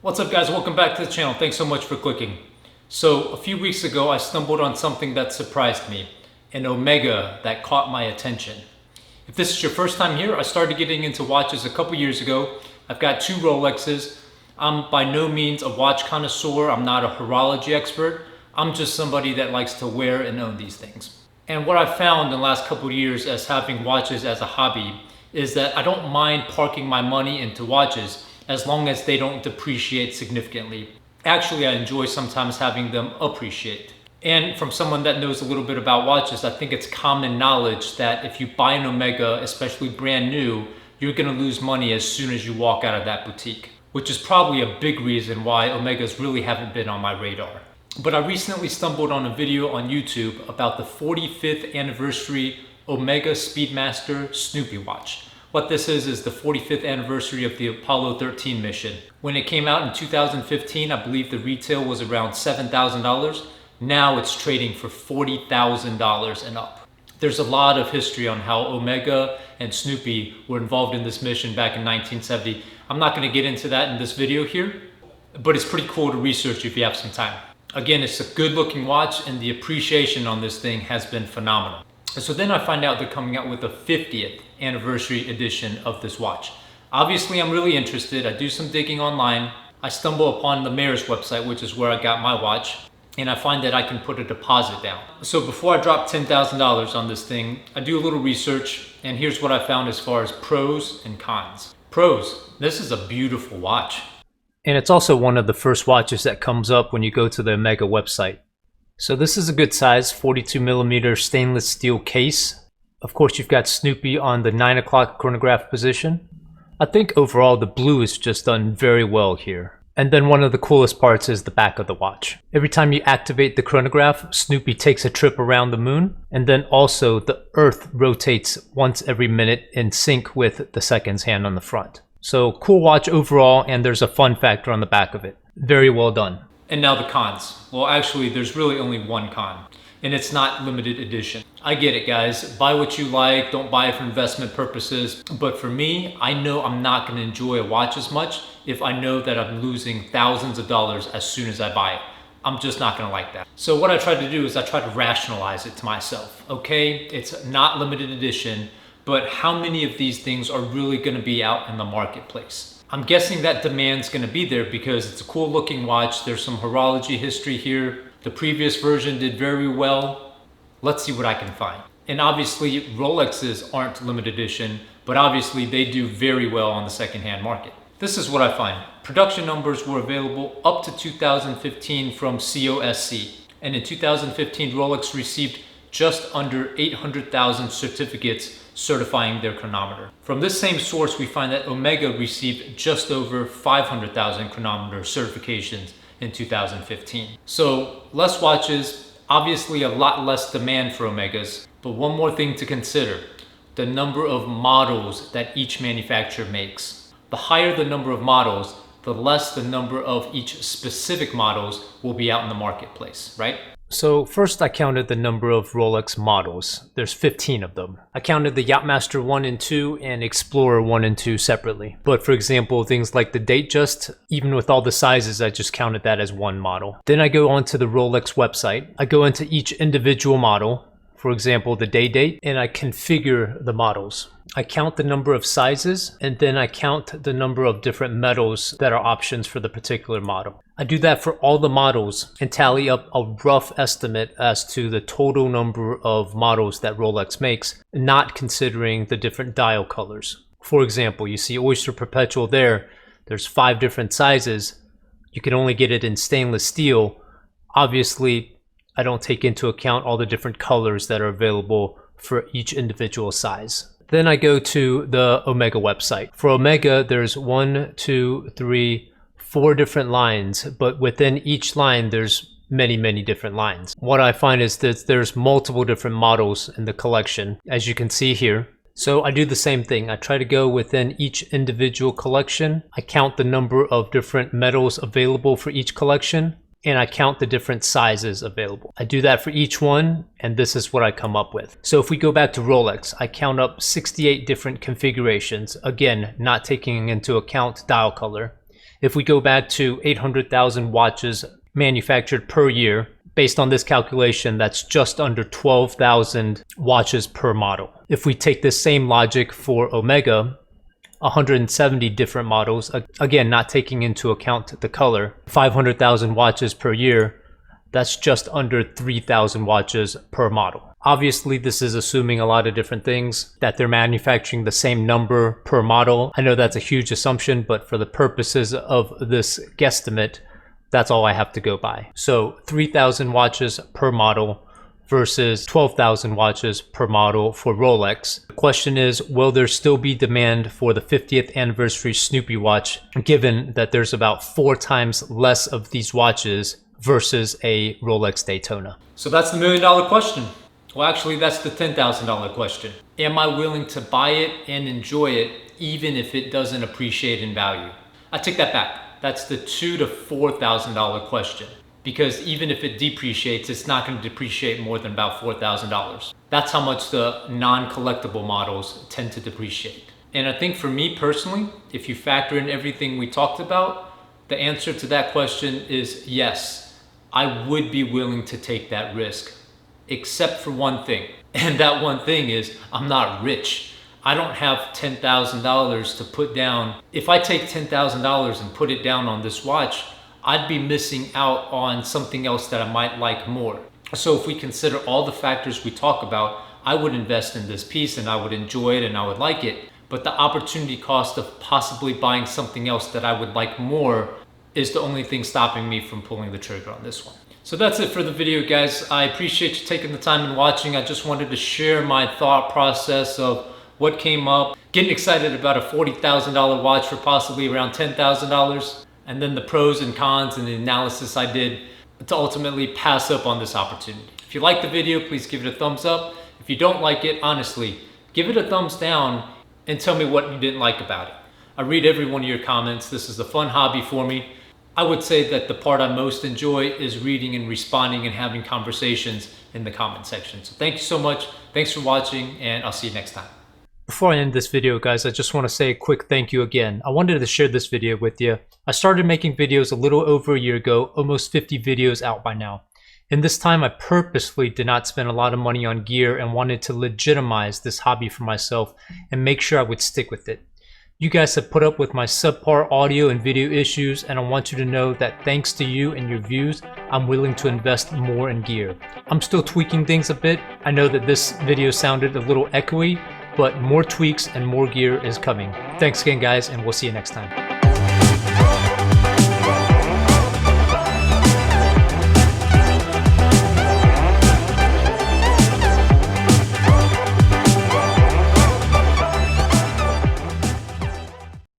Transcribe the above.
What's up guys, welcome back to the channel. Thanks so much for clicking. So a few weeks ago I stumbled on something that surprised me, an Omega that caught my attention. If this is your first time here, I started getting into watches a couple years ago. I've got two Rolexes. I'm by no means a watch connoisseur, I'm not a horology expert. I'm just somebody that likes to wear and own these things. And what I've found in the last couple of years as having watches as a hobby is that I don't mind parking my money into watches as long as they don't depreciate significantly. Actually, I enjoy sometimes having them appreciate. And from someone that knows a little bit about watches, I think it's common knowledge that if you buy an Omega, especially brand new, you're gonna lose money as soon as you walk out of that boutique, which is probably a big reason why Omegas really haven't been on my radar. But I recently stumbled on a video on YouTube about the 45th anniversary Omega Speedmaster Snoopy watch. What this is the 45th anniversary of the Apollo 13 mission. When it came out in 2015, I believe the retail was around $7,000. Now it's trading for $40,000 and up. There's a lot of history on how Omega and Snoopy were involved in this mission back in 1970. I'm not gonna get into that in this video here, but it's pretty cool to research if you have some time. Again, it's a good looking watch and the appreciation on this thing has been phenomenal. So then I find out they're coming out with a 50th anniversary edition of this watch. Obviously, I'm really interested. I do some digging online. I stumble upon the mayor's website, which is where I got my watch, and I find that I can put a deposit down. So before I drop $10,000 on this thing, I do a little research, and here's what I found as far as pros and cons. Pros, this is a beautiful watch. And it's also one of the first watches that comes up when you go to the Omega website. So this is a good size, 42mm stainless steel case. Of course, you've got Snoopy on the 9 o'clock chronograph position. I think overall the blue is just done very well here. And then one of the coolest parts is the back of the watch. Every time you activate the chronograph, Snoopy takes a trip around the moon, and then also the Earth rotates once every minute in sync with the seconds hand on the front. So cool watch overall, and there's a fun factor on the back of it. Very well done. And now the cons. Well, actually, there's really only one con, and it's not limited edition. I get it, guys. Buy what you like, don't buy it for investment purposes. But for me, I know I'm not gonna enjoy a watch as much if I know that I'm losing thousands of dollars as soon as I buy it. I'm just not gonna like that. So what I tried to do is I tried to rationalize it to myself. Okay, it's not limited edition, but how many of these things are really gonna be out in the marketplace? I'm guessing that demand's gonna be there because it's a cool looking watch. There's some horology history here. The previous version did very well. Let's see what I can find. And obviously Rolexes aren't limited edition, but obviously they do very well on the secondhand market. This is what I find. Production numbers were available up to 2015 from COSC. And in 2015, Rolex received just under 800,000 certificates certifying their chronometer. From this same source, we find that Omega received just over 500,000 chronometer certifications in 2015. So less watches, obviously a lot less demand for Omegas, but one more thing to consider, the number of models that each manufacturer makes. The higher the number of models, the less the number of each specific models will be out in the marketplace, right? So first I counted the number of Rolex models. There's 15 of them. I counted the Yachtmaster 1 and 2 and Explorer 1 and 2 separately. But for example, things like the Datejust, even with all the sizes, I just counted that as one model. Then I go onto the Rolex website. I go into each individual model, for example, the day date, and I configure the models. I count the number of sizes, and then I count the number of different metals that are options for the particular model. I do that for all the models and tally up a rough estimate as to the total number of models that Rolex makes, not considering the different dial colors. For example, you see Oyster Perpetual there. There's 5 different sizes. You can only get it in stainless steel. Obviously, I don't take into account all the different colors that are available for each individual size. Then I go to the Omega website. For Omega, there's 1, 2, 3, 4 different lines, but within each line, there's many different lines. What I find is that there's multiple different models in the collection, as you can see here. So I do the same thing. I try to go within each individual collection. I count the number of different metals available for each collection, and I count the different sizes available. I do that for each one, and this is what I come up with. So if we go back to Rolex, I count up 68 different configurations, again, not taking into account dial color. If we go back to 800,000 watches manufactured per year, based on this calculation, that's just under 12,000 watches per model. If we take this same logic for Omega, 170 different models, again, not taking into account the color, 500,000 watches per year, that's just under 3,000 watches per model. Obviously, this is assuming a lot of different things, that they're manufacturing the same number per model. I know that's a huge assumption, but for the purposes of this guesstimate, that's all I have to go by. So 3,000 watches per model versus 12,000 watches per model for Rolex. The question is, will there still be demand for the 50th anniversary Snoopy watch, given that there's about 4 times less of these watches versus a Rolex Daytona? So that's the $1 million question. Well, actually, that's the $10,000 question. Am I willing to buy it and enjoy it even if it doesn't appreciate in value? I take that back. That's the $2,000 to $4,000 question. Because even if it depreciates, it's not going to depreciate more than about $4,000. That's how much the non-collectible models tend to depreciate. And I think for me personally, if you factor in everything we talked about, the answer to that question is yes, I would be willing to take that risk, except for one thing. And that one thing is I'm not rich. I don't have $10,000 to put down. If I take $10,000 and put it down on this watch, I'd be missing out on something else that I might like more. So if we consider all the factors we talk about, I would invest in this piece and I would enjoy it and I would like it. But the opportunity cost of possibly buying something else that I would like more is the only thing stopping me from pulling the trigger on this one. So that's it for the video, guys. I appreciate you taking the time and watching. I just wanted to share my thought process of what came up, getting excited about a $40,000 watch for possibly around $10,000, and then the pros and cons and the analysis I did to ultimately pass up on this opportunity. If you like the video, please give it a thumbs up. If you don't like it, honestly, give it a thumbs down and tell me what you didn't like about it. I read every one of your comments. This is a fun hobby for me. I would say that the part I most enjoy is reading and responding and having conversations in the comment section. So thank you so much. Thanks for watching, and I'll see you next time. Before I end this video, guys, I just want to say a quick thank you again. I wanted to share this video with you. I started making videos a little over a year ago, almost 50 videos out by now. In this time, I purposefully did not spend a lot of money on gear and wanted to legitimize this hobby for myself and make sure I would stick with it. You guys have put up with my subpar audio and video issues, and I want you to know that thanks to you and your views, I'm willing to invest more in gear. I'm still tweaking things a bit. I know that this video sounded a little echoey, but more tweaks and more gear is coming. Thanks again, guys, and we'll see you next time.